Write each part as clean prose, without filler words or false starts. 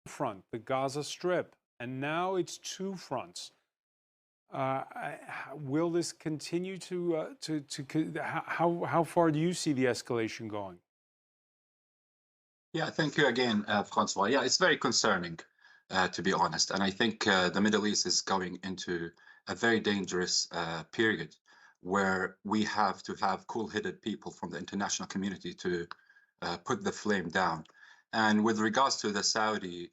front, the Gaza Strip, and now it's two fronts. Will this continue how far do you see the escalation going? Yeah, thank you again, Francois. Yeah, it's very concerning, to be honest. And I think the Middle East is going into a very dangerous period where we have to have cool-headed people from the international community to put the flame down. And with regards to the Saudi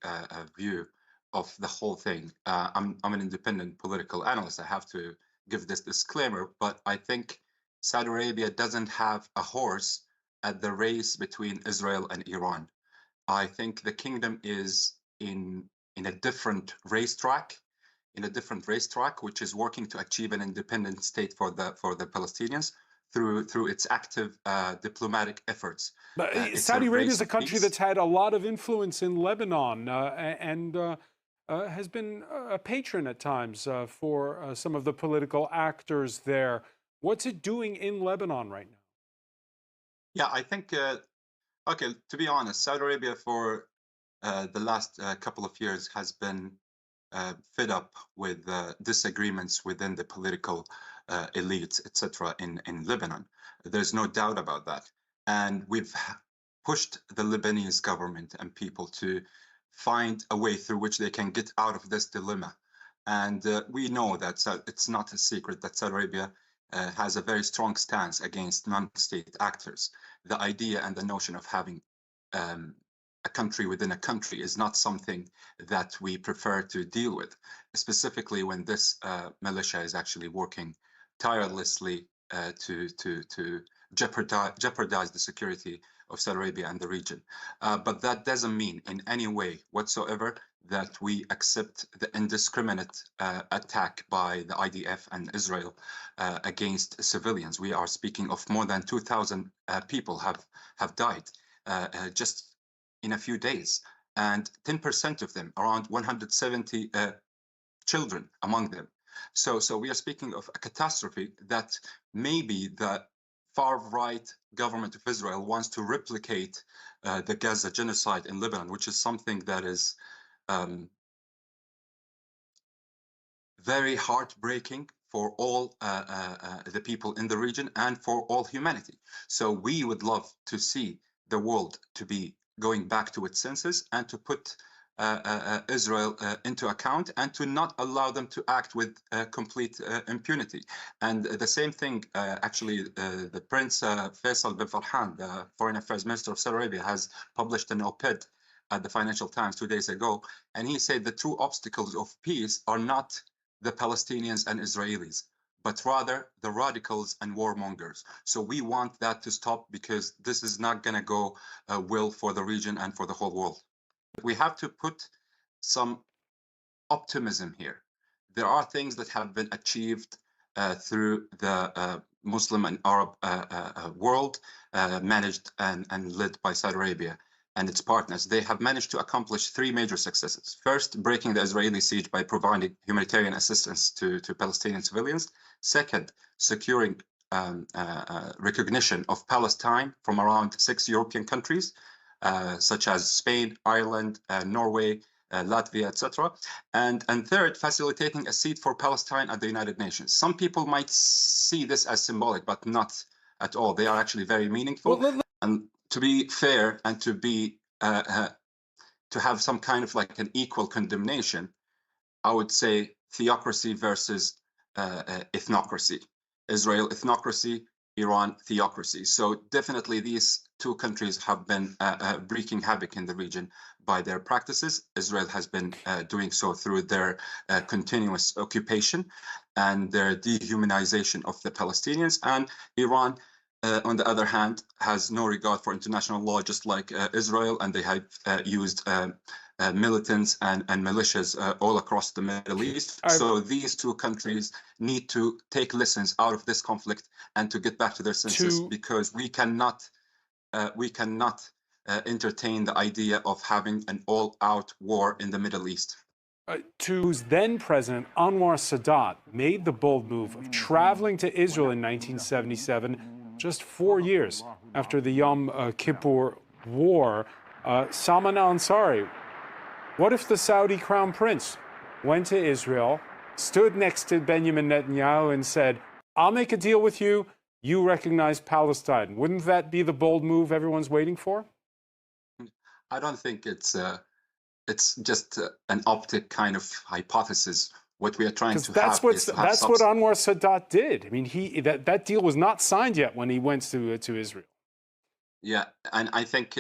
view of the whole thing, I'm an independent political analyst. I have to give this disclaimer, but I think Saudi Arabia doesn't have a horse at the race between Israel and Iran. I think the kingdom is in a different racetrack, which is working to achieve an independent state for the Palestinians through its active diplomatic efforts. But Saudi Arabia is a country that's had a lot of influence in Lebanon and has been a patron at times for some of the political actors there. What's it doing in Lebanon right now? Yeah, I think, okay, to be honest, Saudi Arabia for the last couple of years has been fed up with disagreements within the political elites, etc., in Lebanon. There's no doubt about that. And we've pushed the Lebanese government and people to find a way through which they can get out of this dilemma. And we know that it's not a secret that Saudi Arabia has a very strong stance against non-state actors. The idea and the notion of having a country within a country is not something that we prefer to deal with, specifically when this militia is actually working tirelessly to jeopardize the security of Saudi Arabia and the region. But that doesn't mean in any way whatsoever that we accept the indiscriminate attack by the IDF and Israel against civilians. We are speaking of more than 2,000 people have died just in a few days, and 10% of them, around 170 children among them. So we are speaking of a catastrophe that maybe the far-right government of Israel wants to replicate the Gaza genocide in Lebanon, which is something that is very heartbreaking for all the people in the region and for all humanity. So we would love to see the world to be going back to its senses and to put Israel into account and to not allow them to act with complete impunity. And the same thing, actually, the Prince Faisal bin Farhan, the Foreign Affairs Minister of Saudi Arabia, has published an op-ed at the Financial Times 2 days ago. And he said the true obstacles of peace are not the Palestinians and Israelis, but rather the radicals and warmongers. So we want that to stop, because this is not going to go well for the region and for the whole world. We have to put some optimism here. There are things that have been achieved through the Muslim and Arab world, managed and led by Saudi Arabia and its partners. They have managed to accomplish three major successes. First, breaking the Israeli siege by providing humanitarian assistance to Palestinian civilians. Second, securing recognition of Palestine from around 6 European countries, such as Spain, Ireland, Norway, Latvia, etc. And third, facilitating a seat for Palestine at the United Nations. Some people might see this as symbolic, but not at all. They are actually very meaningful. And to be fair and to be to have some kind of like an equal condemnation, I would say theocracy versus ethnocracy. Israel ethnocracy, Iran theocracy. So definitely these two countries have been wreaking havoc in the region by their practices. Israel has been doing so through their continuous occupation and their dehumanization of the Palestinians. And Iran, on the other hand, has no regard for international law, just like Israel, and they have used militants and militias all across the Middle East. So these two countries need to take lessons out of this conflict and to get back to their senses, because we cannot entertain the idea of having an all-out war in the Middle East. Whose then President Anwar Sadat made the bold move of traveling to Israel in 1977, just 4 years after the Yom Kippur War. Salman al-Ansari, What if the Saudi crown prince went to Israel, stood next to Benjamin Netanyahu and said, I'll make a deal with you, you recognize Palestine? Wouldn't that be the bold move everyone's waiting for? I don't think it's just an optic kind of hypothesis. What we are trying to have is to have that's what Anwar Sadat did. I mean, that deal was not signed yet when he went to Israel. Yeah, and I think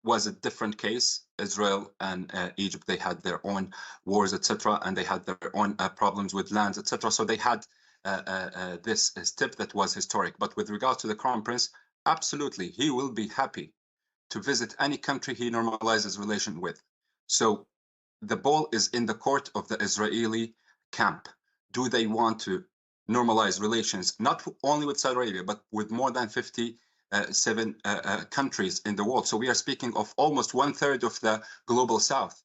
was a different case. Israel and Egypt, they had their own wars, etc., and they had their own problems with lands, etc. So they had this step that was historic. But with regard to the crown prince, absolutely, he will be happy to visit any country he normalizes relation with. So the ball is in the court of the Israeli camp. Do they want to normalize relations, not only with Saudi Arabia, but with more than 57 countries in the world? So we are speaking of almost 1/3 of the global south.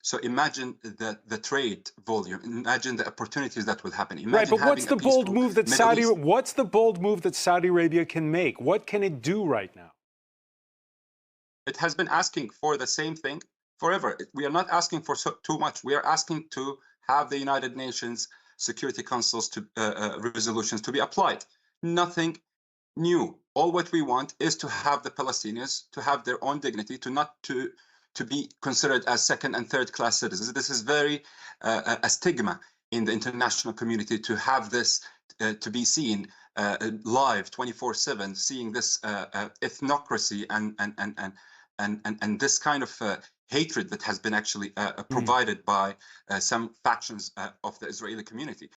So imagine the trade volume. Imagine the opportunities that will happen. Imagine right, but what's the bold move that What's the bold move that Saudi Arabia can make? What can it do right now? It has been asking for the same thing forever. We are not asking for too much. We are asking to have the United Nations Security Council's resolutions to be applied. Nothing new. All what we want is to have the Palestinians to have their own dignity, to be considered as second and third class citizens. This is very a stigma in the international community to have this to be seen live 24/7, seeing this ethnokracy and this kind of hatred that has been actually provided by some factions of the Israeli community.